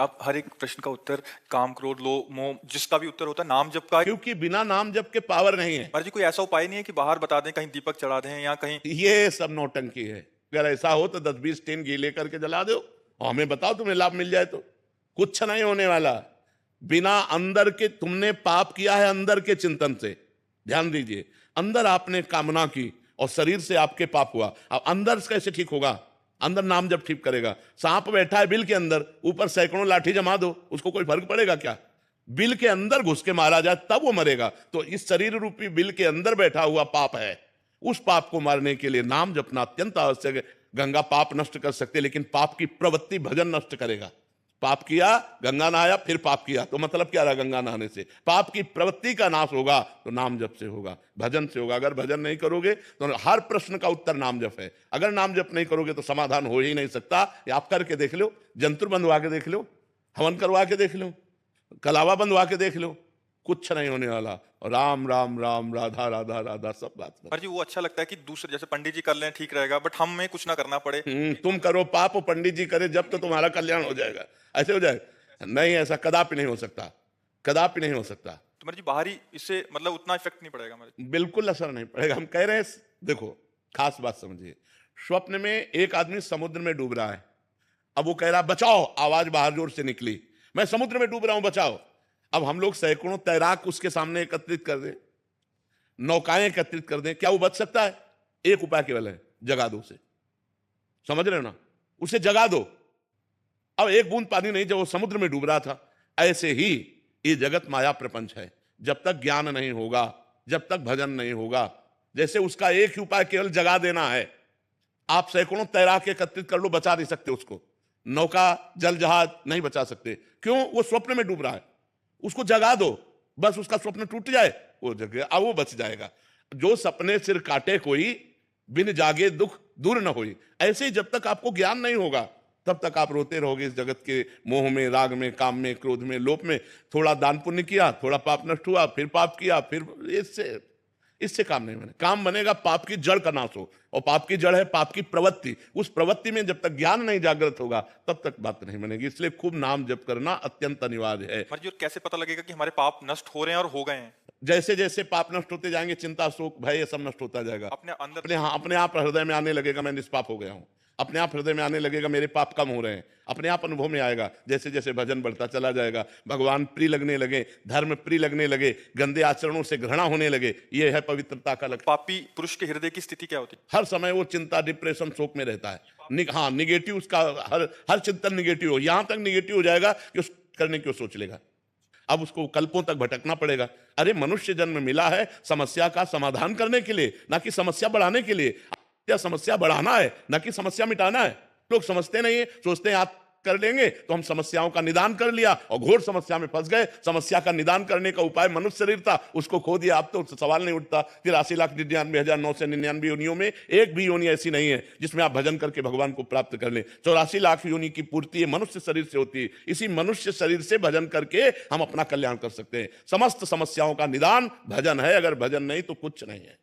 आप हर एक प्रश्न का उत्तर काम, क्रोध, लोभ, मोह जिसका भी उत्तर होता है नाम जप का है। क्योंकि बिना नाम जप के पावर नहीं है। महाराज जी कोई ऐसा उपाय नहीं है कि बाहर बता दें, कहीं दीपक चढ़ा दें या कहीं? ये सब नौटंकी है। अगर ऐसा हो तो 10-20 टीन घी लेकर के जला दो और हमें बताओ तुम्हें लाभ मिल जाए तो। कुछ नहीं होने वाला। बिना अंदर के तुमने पाप किया है, अंदर के चिंतन से। ध्यान दीजिए, अंदर आपने कामना की और शरीर से आपके पाप हुआ। अब अंदर कैसे ठीक होगा? अंदर नाम जब ठीक करेगा। सांप बैठा है बिल के अंदर, ऊपर सैकड़ों लाठी जमा दो, उसको कोई फर्क पड़ेगा क्या? बिल के अंदर घुस के मारा जाए तब वो मरेगा। तो इस शरीर रूपी बिल के अंदर बैठा हुआ पाप है, उस पाप को मारने के लिए नाम जपना अत्यंत आवश्यक है। गंगा पाप नष्ट कर सकते हैं, लेकिन पाप की प्रवृत्ति भजन नष्ट करेगा। पाप किया, गंगा नहाया, फिर पाप किया, तो मतलब क्या रहा गंगा नहाने से? पाप की प्रवृत्ति का नाश होगा तो नाम जप से होगा, भजन से होगा। अगर भजन नहीं करोगे तो हर प्रश्न का उत्तर नाम जप है। अगर नाम जप नहीं करोगे तो समाधान हो ही नहीं सकता। ये आप करके देख लो, जंतुर बंधवा के देख लो, हवन करवा के देख लो, कलावा बंधवा के देख लो, कुछ नहीं होने वाला। राम राम राम, राधा राधा राधा, सब बात कर। महाराज जी वो अच्छा लगता है कि दूसरे जैसे पंडित जी कर लें ठीक रहेगा, बट हमें कुछ ना करना पड़े। तुम करो पाप और पंडित जी करे जब, तो तुम्हारा कल्याण हो जाएगा। ऐसे हो जाएगा? नहीं, ऐसा कदापि नहीं हो सकता, कदापि नहीं हो सकता। तो महाराज जी बाहरी इससे मतलब उतना इफेक्ट नहीं पड़ेगा महाराज? बिल्कुल असर नहीं पड़ेगा। हम कह रहे हैं, देखो खास बात समझिए। स्वप्न में एक आदमी समुद्र में डूब रहा है। अब वो कह रहा बचाओ, आवाज बाहर जोर से निकली, मैं समुद्र में डूब रहा हूं, बचाओ। अब हम लोग सैकड़ों तैराक उसके सामने एकत्रित कर दें, नौकाएं एकत्रित कर दें, क्या वो बच सकता है? एक उपाय केवल है, जगा दो उसे। समझ रहे हो ना? उसे जगा दो। अब एक बूंद पानी नहीं, जब वो समुद्र में डूब रहा था। ऐसे ही ये जगत माया प्रपंच है। जब तक ज्ञान नहीं होगा, जब तक भजन नहीं होगा, जैसे उसका एक ही उपाय केवल जगा देना है। आप सैकड़ों तैराक एकत्रित कर लो, बचा नहीं सकते उसको। नौका, जल जहाज नहीं बचा सकते। क्यों? वो स्वप्न में डूब रहा है। उसको जगा दो, बस उसका स्वप्न टूट जाए, वो जगह, अब वो बच जाएगा। जो सपने सिर काटे कोई, बिन जागे दुख दूर न होई। ऐसे ही जब तक आपको ज्ञान नहीं होगा, तब तक आप रोते रहोगे इस जगत के मोह में, राग में, काम में, क्रोध में, लोभ में। थोड़ा दान पुण्य किया, थोड़ा पाप नष्ट हुआ, फिर पाप किया, फिर इससे काम नहीं बने। काम बनेगा पाप की जड़ का नाश हो, और पाप की जड़ है पाप की प्रवृत्ति। उस प्रवृत्ति में जब तक ज्ञान नहीं जागृत होगा, तब तक बात नहीं बनेगी। इसलिए खूब नाम जप करना अत्यंत अनिवार्य है। महाराज जी और कैसे पता लगेगा कि हमारे पाप नष्ट हो रहे हैं और हो गए हैं? जैसे जैसे पाप नष्ट होते जाएंगे, चिंता, शोक, भय, ये सब नष्ट होता जाएगा। अपने अंदर अपने आप हृदय में आने लगेगा, मैं निष्पाप हो गया हूं। अपने आप हृदय में आने लगेगा, मेरे पाप कम हो रहे हैं। अपने आप अनुभव में आएगा। जैसे जैसे भजन बढ़ता चला जाएगा, भगवान प्रिय लगने लगे, धर्म प्रिय लगने लगे, गंदे आचरणों से घृणा होने लगे। ये है पवित्रता का लक्ष्य। पापी पुरुष के हृदय की स्थिति क्या होती है? हर समय वो चिंता, डिप्रेशन, शोक में रहता है। हाँ, निगेटिव, उसका हर चिंतन निगेटिव हो। यहां तक निगेटिव हो जाएगा कि उस करने की वो सोच लेगा। अब उसको कल्पों तक भटकना पड़ेगा। अरे मनुष्य जन्म मिला है समस्या का समाधान करने के लिए, ना कि समस्या बढ़ाने के लिए। क्या समस्या बढ़ाना है, ना कि समस्या मिटाना है। लोग समझते नहीं है, सोचते हैं आप कर लेंगे तो हम समस्याओं का निदान कर लिया, और घोर समस्या में फंस गए। समस्या का निदान करने का उपाय मनुष्य शरीर था, उसको खो दिया। अब तो सवाल नहीं उठता। 83,99,999 योनियों में एक भी योनि ऐसी नहीं है जिसमें आप भजन करके भगवान को प्राप्त कर लें। 84 लाख योनि की पूर्ति मनुष्य शरीर से होती है। इसी मनुष्य शरीर से भजन करके हम अपना कल्याण कर सकते हैं। समस्त समस्याओं का निदान भजन है। अगर भजन नहीं तो कुछ नहीं है।